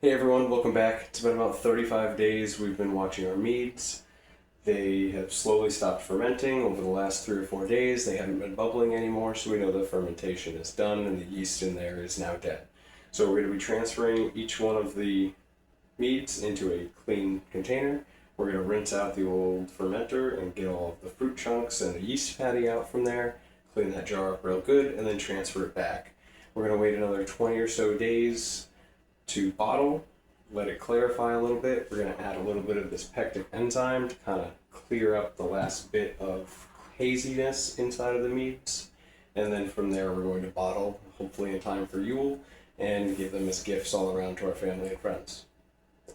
Hey everyone, welcome back. It's been about 35 days we've been watching our meads. They have slowly stopped fermenting over the last 3 or 4 days. They haven't been bubbling anymore, so we know the fermentation is done and the yeast in there is now dead. So we're going to be transferring each one of the meads into a clean container. We're going to rinse out the old fermenter and get all of the fruit chunks and the yeast patty out from there, clean that jar up real good, and then transfer it back. We're going to wait another 20 or so days to bottle, let it clarify a little bit. We're going to add a little bit of this pectic enzyme to kind of clear up the last bit of haziness inside of the meads. And then from there we're going to bottle, hopefully in time for Yule, and give them as gifts all around to our family and friends.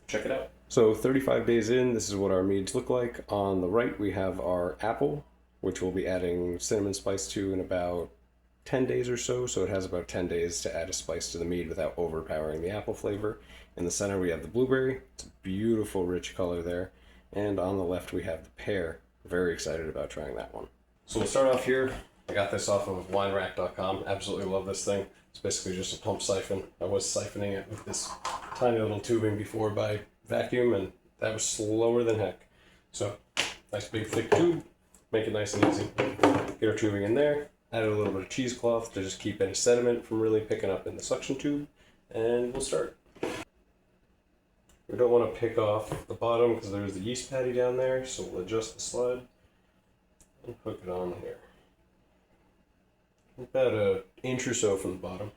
Check it out. So 35 days in, this is what our meads look like. On the right we have our apple, which we'll be adding cinnamon spice to in about 10 days or so, so it has about 10 days to add a spice to the mead without overpowering the apple flavor. In the center we have the blueberry. It's a beautiful rich color there. And on the left we have the pear. Very excited about trying that one. So we'll start off here. I got this off of winerack.com. Absolutely love this thing. It's basically just a pump siphon. I was siphoning it with this tiny little tubing before by vacuum, and that was slower than heck. So nice big thick tube, make it nice and easy. Get our tubing in there. Added a little bit of cheesecloth to just keep any sediment from really picking up in the suction tube, and we'll start. We don't want to pick off the bottom because there's the yeast patty down there, so we'll adjust the slide and hook it on here. About an inch or so from the bottom.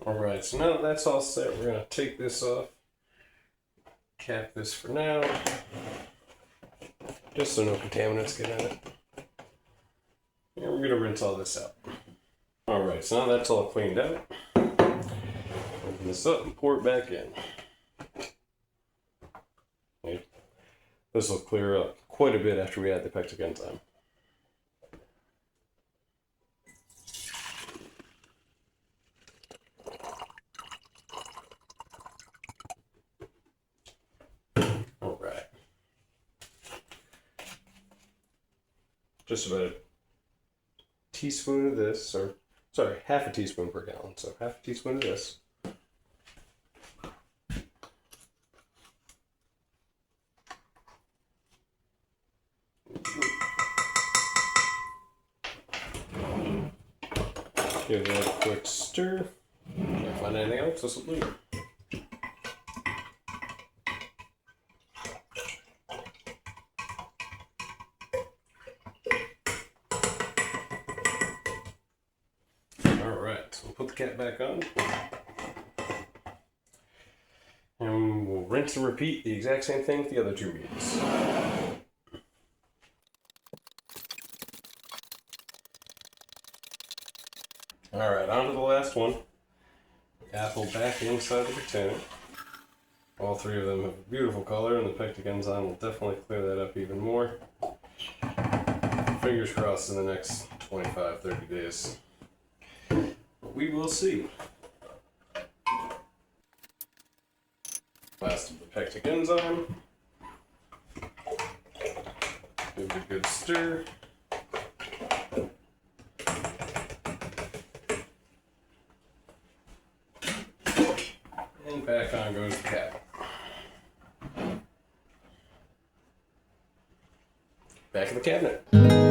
Alright, so now that that's all set, we're going to take this off, cap this for now, just so no contaminants get in it. And we're going to rinse all this out. Alright, so now that's all cleaned out. Open this up and pour it back in. Okay. This will clear up quite a bit after we add the pectic enzyme. Just about a teaspoon of this, or sorry, half a teaspoon per gallon. So half a teaspoon of this. Give that a quick stir. Can't find anything else, this will do. We'll put the cap back on, and we'll rinse and repeat the exact same thing with the other two meats. Alright, on to the last one. Apple back inside the container. All three of them have a beautiful color, and the pectic enzyme will definitely clear that up even more. Fingers crossed in the next 25-30 days. We will see. Last of the pectic enzyme. Give it a good stir. And back on goes the cap. Back in the cabinet.